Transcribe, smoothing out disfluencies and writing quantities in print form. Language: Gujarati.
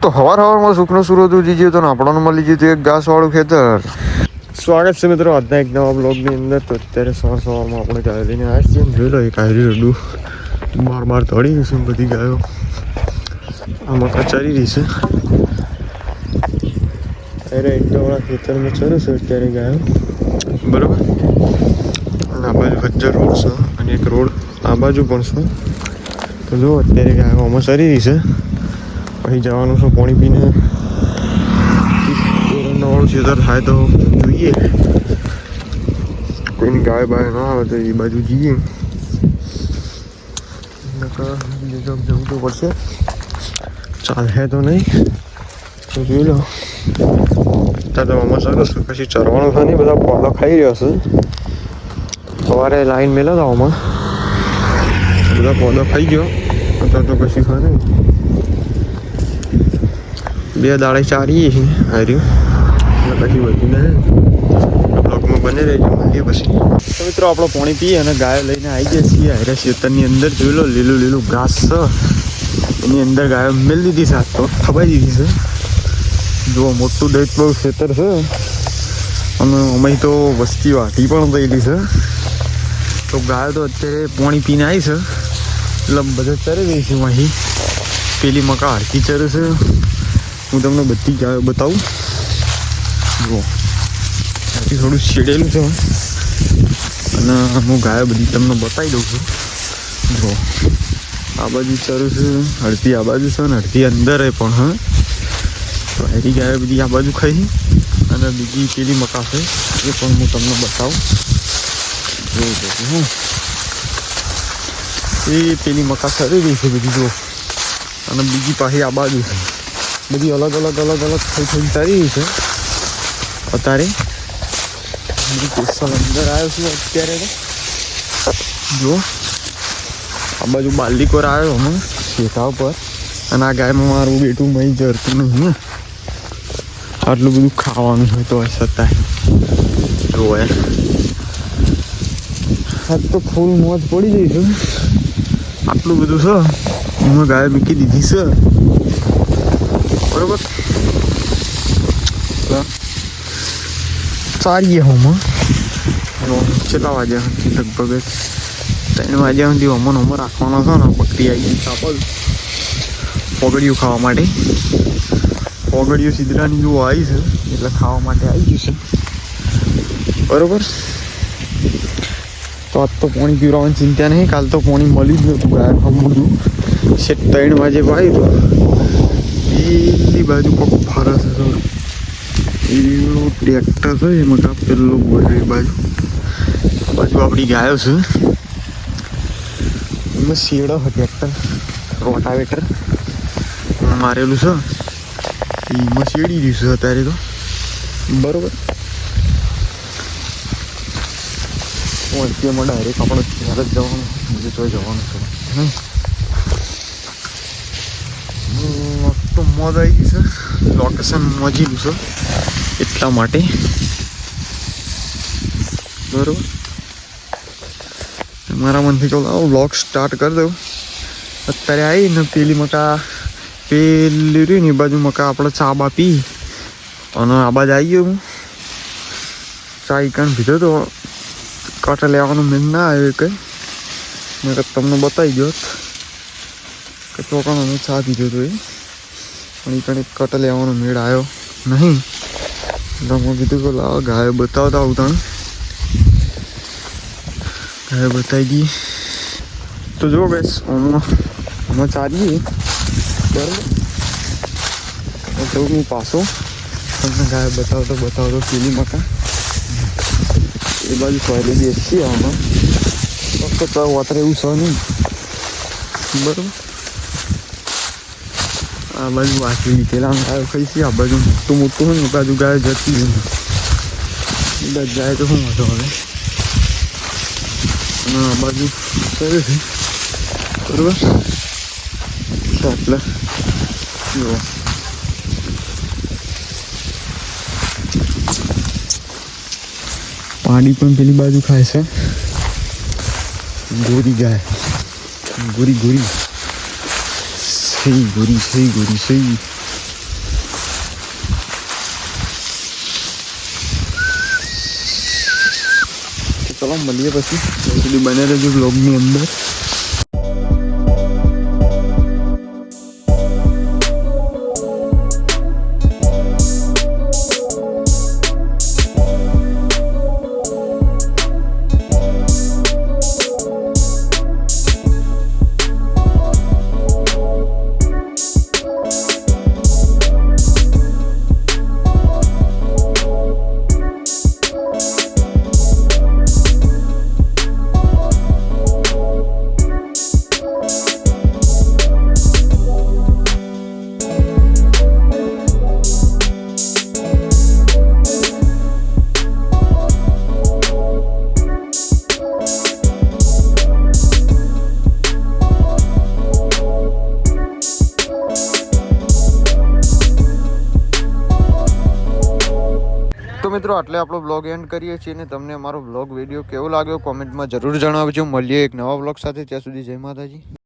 તો હવારમાં સુખનો સુરત ઉજી ગયો તો આપણને મળી ગયું એક ઘાસ વાળું ખેતર. સ્વાગત છે મિત્રો આજના એક નવા બ્લોગની અંદર. તો અત્યારે સવારમાં આપણે ગાય લઈને આવ્યા છીએ. જોઈ લો એ કાયરી રડું બાર તળી રહી છે. બધી ગાયો આમાં કચારી રહી છે. અત્યારે એકદમ ખેતરમાં ચરું છે અત્યારે ગાયો, બરાબર. અને આ બાજુ હજ્જર રોડ છે અને એક રોડ આ બાજુ પણ છે. તો જો અત્યારે ગાયો આમાં ચરી રહી છે. પછી જવાનું છે પાણી પીને. નવાળું ખેતર થાય તો જોઈએ, કોઈની ગાય બાય ના આવે તો એ બાજુ જઈએ. જવું તો પડશે, ચાલે તો નહીં તો જોઈ લો. અત્યારે તો આમાં સરસ પછી ચરવાનું છે નહીં, બધા પોદા ખાઈ રહ્યા છે. સવારે લાઈન મેળા હતા આમાં, બધા પોદા ખાઈ ગયો. અત્યારે તો કશું ખા નહીં. બે દાડે ચારીએ છીએ હાર્યું એટલે પછી વધીને બ્લોગમાં બને રહેજો. મળીએ પછી. તો મિત્રો આપણે પાણી પીએ અને ગાયો લઈને આવી ગયા છીએ હારે ખેતરની અંદર. જોઈ લો લીલું લીલું ઘાસ છે, એની અંદર ગાયો મેળ દીધી છે. તો ખબાઈ દીધી છે. જો મોટું દૈત બહુ ખેતર છે અને અમે તો વસ્તી વાટી પણ થયેલી છે. તો ગાયો તો અત્યારે પાણી પીને આવી છે એટલે બધા ચરી રહી છે. અહીં પેલી મકા હરકી ચરે છે. હું તમને બધી ગાયો બતાવું. જુઓ ત્યાંથી થોડું છેડેલું છે અને હું ગાયો બધી તમને બતાવી દઉં છું. જુઓ આ બાજુ ચરું છે, અડધી આ બાજુ છે અને અડધી અંદર પણ. હા, તો એની ગાયો બધી આ બાજુ ખાઈ અને બીજી પેલી મકા છે એ પણ હું તમને બતાવું. જોઈ શકું હું એ પેલી મકા ચરી રહી છે બધી. જુઓ અને બીજી પાછી આ બાજુ છે. બધી અલગ અલગ થઈ સારી રહી છે. અત્યારે સ્પેશિયલ અંદર આવ્યો છું અત્યારે. જો આ બાજુ બાલ્ડીકોર આવ્યો અમે શેઠા ઉપર અને આ ગાયમાં મારું બેટું મહી જરતું નહીં ને. આટલું બધું ખાવાનું હોય તો છતાંય જોવે આજ તો ફૂલ મોજ પડી જઈ છે. આટલું બધું છે એમાં ગાય મૂકી દીધી છે, બરોબર. ચારીએ હોમાં કેટલા વાગ્યા સુધી? લગભગ 3 વાગ્યા સુધી હોમો રાખવાનો છે ને. બકરી આવી ગઈ ચાપલ પોગડિયું ખાવા માટે. પોગડિયું સિદ્રાની જો આવી છે એટલે ખાવા માટે આવી ગયું છે, બરોબર. તો આજ તો પાણી પીવડાવવાની ચિંતા નહીં. કાલ તો પાણી મળી જ નતું ગાય બધું. 3 વાગે પાયું તો પેલી બાજુ પગ ફરે છે. એનું ટ્રેક્ટર છે એમાં કાં પેલો બોલે એ બાજુ આપણી ગાયો છે. એમાં શેડો છે ટ્રેક્ટર, રોટાવેટર મારેલું છે એમાં શેડી રહ્યું છે અત્યારે તો, બરોબર. એમાં ડાયરેક્ટ આપણે ત્યારે જ જવાનું, બીજું તો જવાનું છે. તો મોજ આવી ગઈ છે, લોકેશન મોજીલું છે એટલા માટે, બરોબર. મારા મનથી કહું આવો બ્લોગ સ્ટાર્ટ કરી દઉં. અત્યારે આવીને પેલી મકા પેલી રહ્યું ને એ બાજુ મકા આપણે ચા બા પી અને આ બાજુ આવી ગયો. હું ચા ઈકાન પીધો તો કાંઠે લેવાનું મેં ના આવ્યો કંઈ. મેં તમને બતાવી ગયો કે ચોકાનો અમે ચા પીધો હતો એ, પણ એ કણે કટ લેવાનો મેળ આવ્યો નહીં. એટલે મેં કીધું કે લાવો ગાયો બતાવતા આવું તને. ગાયો બતાવી દઈએ. તો જો બેસ આમાં ચાલીએ, બરાબર. તો હું પાછો તમને ગાયો બતાવતો પેલી મકા એ બાજુ સોયલી બેસીએ. આમાં ફક્ત વાતરે એવું છે નહીં, બરાબર. આ બાજુ વાંચી પેલા ગાયો ખાઈ છે. આ બાજુ મોટું હોય ને એ બાજુ ગાયો જતી હોય એ બાજુ જાય તો શું વાંધો હવે. અને આ બાજુ કરે છે, બરાબર. એટલે જુઓ પાણી પણ પેલી બાજુ ખાય છે. ગોરી ગાય, ગોરી સહી ગોરી સહી. ચલો મળીએ પછી સુધી બને રહેજો બ્લોગની અંદર. તો મિત્રો આટલે આપણો બ્લોગ એન્ડ કરીએ છીએ અને તમને અમારો બ્લોગ વિડીયો કેવો લાગ્યો કોમેન્ટમાં જરૂર જણાવજો. મળીએ એક નવા બ્લોગ સાથે, ત્યાં સુધી જય માતાજી.